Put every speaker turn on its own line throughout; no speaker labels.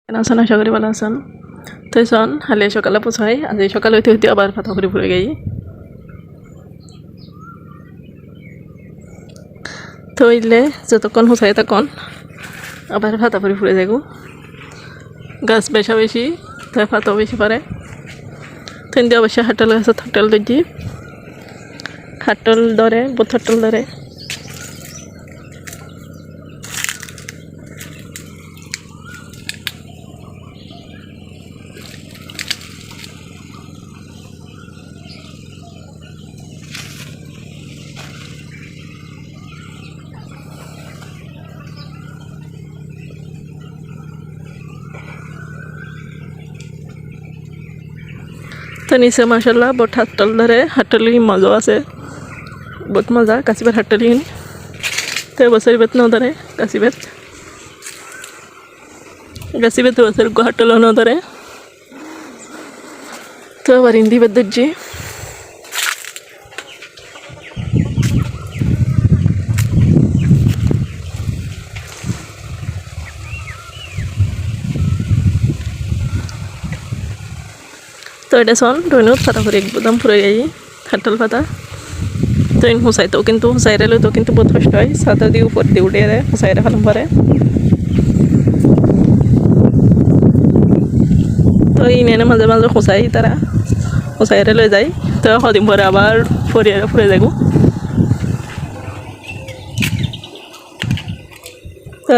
আছেন আশা করি ভালো আছেন। তো শোন হালে সকালে পোছাই আজ সকালে হইতে হইতে আবার ফাতা করে ফুরে গাই তো ইলে যতক্ষণ হোসাই তখন আবার ফাতা করে ফুরে যাইব গাছ বেশা বেশি তাই ফাতাও বেশি পারে তো ইন্দি অবশ্যই হাটল আছে থাটল দিচ্ছি হাটল ধরে বোথ হাটল ধরে তো নিচে মাসাল্লাহ বহুত হাটল ধরে হাটলি মজা আছে বহুত মজা কাশিবার হাটলি তো বছর বেত ন ধরে গাছিবেত বছর গো হাটল ন ধরে তো আবার হিন্দি বেদ ধরছি তো এটা শোন ট্রেনত ফাটা করে একদম ফুরে যাই হাটল ফাটা ট্রেন হুসাইতেও কিন্তু হুসাইরে লইতেও কিন্তু বহুত কষ্ট হয় ছাতা দিয়ে উপর দিয়ে উঠে দেয় হুসাইরে ফালন পারে তো ইনে মাঝে মাঝে হুসাই তারা হুসাইরে লই যায় তো সদিন পরে আবার ফুরে যাব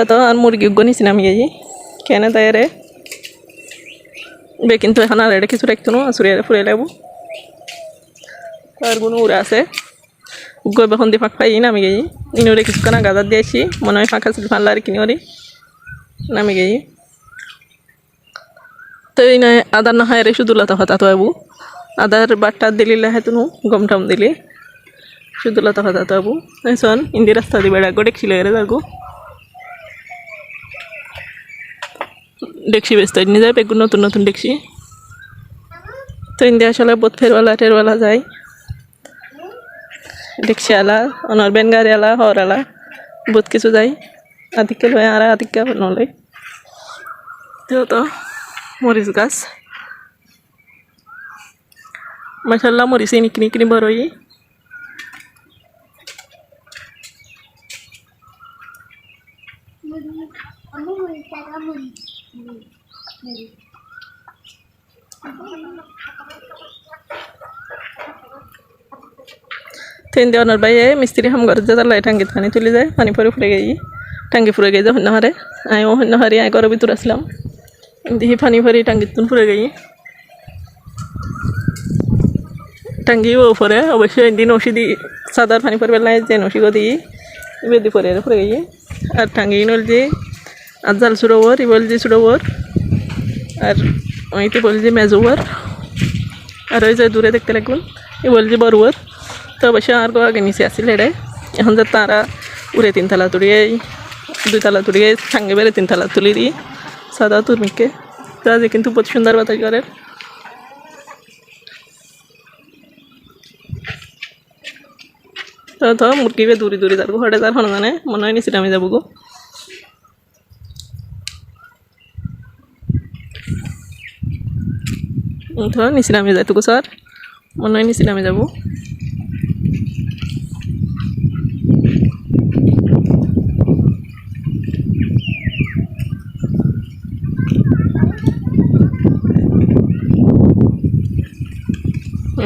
তো আর মুরগি নিছি নামি যাই কেন তাই রে বে কিন্তু এখন আর এটা কিছু রাখতো না আসুরে ফুরে লাগবো আর কোনো উড়ে আছে গই বেখন দিয়ে ফাঁক পাই নামি গেই ইনরে কিছুক্ষণ গাজার দিয়েছি মনে হয় ফাঁকা ছিল ফানলা আর কিনে নামি গেই তো এই নয় আদার না হয় রে শুধু লতা ফাতা তো আবু আদার বাট্টা দিলি লাহে তো গম টম দিলি শুধু লতা ফাতা তো আবু শোন ইন্দি রাস্তা দিবে ডাকো দেখছি লেগে যাগো দেখছি ব্যস্ত নিয়ে যায় বেগুন নতুন নতুন দেখছি তো ইন্ডিয়া আসলে বহুত টেরওয়ালা যায় দেখছি আলা অনর বেন গাড়ি আলা হর আলা বহুত কিছু যায় আদিকে লয় আর আদিকে নলয় তো মরিচ গাছ মাশাআল্লাহ মরিচ নিকি বড়ই তেন দেওয়ার বাইরে মিস্ত্রি হাম ঘর যে তার টাঙ্গি পানি তুলে যায় পানি পরে ফুরে গেই টাঙ্গি ফুরে গেই যে হন্যহারে আমিও হন্যহারি আয় ঘরের ভিতর আসলাম দেখি পানি ভরি টাঙ্গির তুন ফুরে গেই টাঙ্গিও পরে অবশ্যই একদিন ওষুধি সাদার পানি পরে বেলায় যে নসিগো দিই বেদি পরে ফুরে গেই আর টাঙ্গি নল যে আজাল সুরোবর ইবল যে সুরোবর আর ওইটি বল যে মেজোবর আর ওই যে দূরে দেখতে লাগবেন ইবল যে বড়োবর তো অবশ্যই আর আগে নিচে আসছিল এটাই এখন যে তারা উড়ে 3 তালা তুলিয়ে 2 তালা তুলিয়ে সাঙ্গে বেড়ে 3 তালা তুলি দিই সাদা তুর্মিকে তো আজ কিন্তু বহুত সুন্দর বাতাস করে তো মুরগি বে দূরে যাবো হটে যার হনুমানে মনে হয় নিচে নামে যাবো গো তো নিচে নামে যাই তো স্যার মনে হয় নিচে নামে যাবো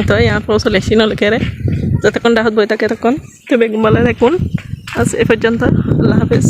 তো यहाँ পৌঁছলে সিনো লেখেরে যতক্ষণ ডাহত বই থাকে তখন তো বেগুন বলে দেখুন আজ এ পর্যন্ত আল্লাহ হাফেজ।